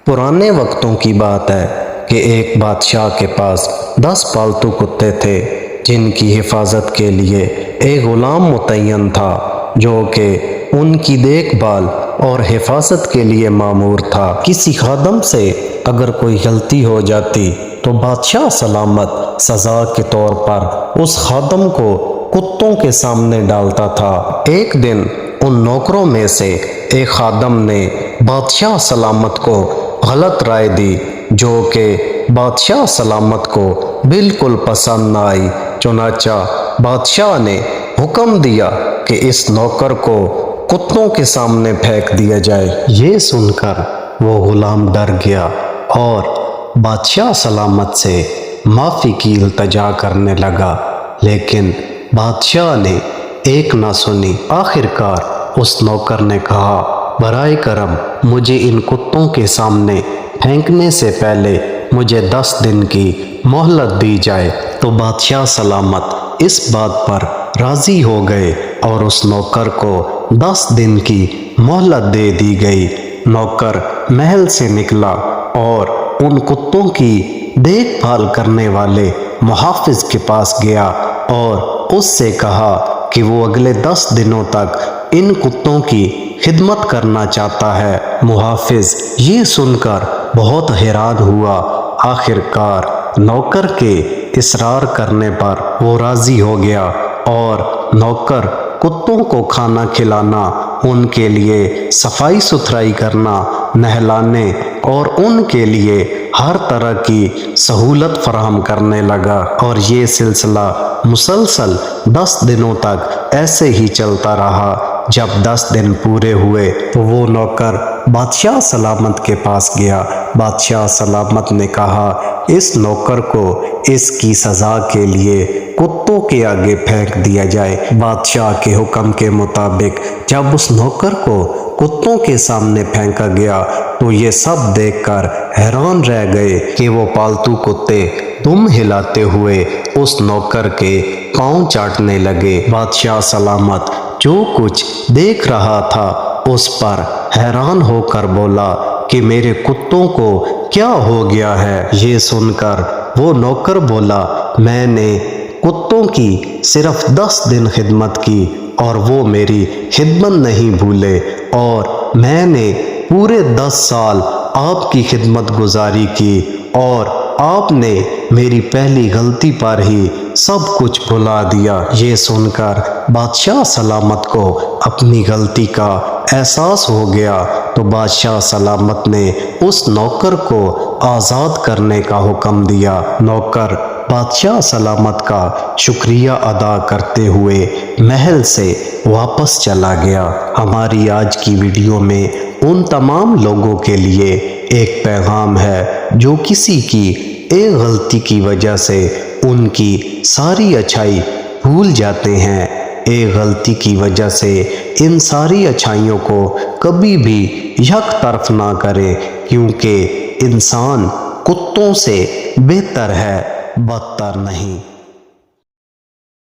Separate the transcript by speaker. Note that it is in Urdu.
Speaker 1: پرانے وقتوں کی بات ہے کہ ایک بادشاہ کے پاس 10 پالتو کتے تھے جن کی حفاظت کے لیے ایک غلام متعین تھا جو کہ ان کی دیکھ بھال اور حفاظت کے لیے مامور تھا۔ کسی خادم سے اگر کوئی غلطی ہو جاتی تو بادشاہ سلامت سزا کے طور پر اس خادم کو کتوں کے سامنے ڈالتا تھا۔ ایک دن ان نوکروں میں سے ایک خادم نے بادشاہ سلامت کو غلط رائے دی جو کہ بادشاہ سلامت کو بالکل پسند نہ آئی۔ چنانچہ بادشاہ نے حکم دیا کہ اس نوکر کو کتوں کے سامنے پھینک دیا جائے۔ یہ سن کر وہ غلام ڈر گیا اور بادشاہ سلامت سے معافی کی التجا کرنے لگا، لیکن بادشاہ نے ایک نہ سنی۔ آخرکار اس نوکر نے کہا، برائے کرم مجھے ان کتوں کے سامنے پھینکنے سے پہلے مجھے 10 دن کی مہلت دی جائے۔ تو بادشاہ سلامت اس بات پر راضی ہو گئے اور اس نوکر کو 10 دن کی مہلت دے دی گئی۔ نوکر محل سے نکلا اور ان کتوں کی دیکھ بھال کرنے والے محافظ کے پاس گیا اور اس سے کہا کہ وہ اگلے 10 دنوں تک ان کتوں کی خدمت کرنا چاہتا ہے۔ محافظ یہ سن کر بہت حیران ہوا۔ آخرکار نوکر کے اصرار کرنے پر وہ راضی ہو گیا اور نوکر کتوں کو کھانا کھلانا، ان کے لیے صفائی ستھرائی کرنا، نہلانے اور ان کے لیے ہر طرح کی سہولت فراہم کرنے لگا، اور یہ سلسلہ مسلسل 10 دنوں تک ایسے ہی چلتا رہا۔ جب 10 دن پورے ہوئے تو وہ نوکر بادشاہ سلامت کے پاس گیا۔ بادشاہ سلامت نے کہا، اس نوکر کو اس کی سزا کے لیے کتوں کے آگے پھینک دیا جائے۔ بادشاہ کے حکم کے مطابق جب اس نوکر کو کتوں کے سامنے پھینکا گیا تو یہ سب دیکھ کر حیران رہ گئے کہ وہ پالتو کتے دم ہلاتے ہوئے اس نوکر کے پاؤں چاٹنے لگے۔ بادشاہ سلامت جو کچھ دیکھ رہا تھا اس پر حیران ہو کر بولا کہ میرے کتوں کو کیا ہو گیا ہے؟ یہ سن کر وہ نوکر بولا، میں نے کتوں کی صرف 10 دن خدمت کی اور وہ میری خدمت نہیں بھولے، اور میں نے پورے 10 سال آپ کی خدمت گزاری کی اور آپ نے میری پہلی غلطی پر ہی سب کچھ بھلا دیا۔ یہ سن کر بادشاہ سلامت کو اپنی غلطی کا احساس ہو گیا تو بادشاہ سلامت نے اس نوکر کو آزاد کرنے کا حکم دیا۔ نوکر بادشاہ سلامت کا شکریہ ادا کرتے ہوئے محل سے واپس چلا گیا۔ ہماری آج کی ویڈیو میں ان تمام لوگوں کے لیے ایک پیغام ہے جو کسی کی ایک غلطی کی وجہ سے ان کی ساری اچھائی بھول جاتے ہیں۔ ایک غلطی کی وجہ سے ان ساری اچھائیوں کو کبھی بھی یک طرف نہ کرے، کیونکہ انسان کتوں سے بہتر ہے، بدتر نہیں۔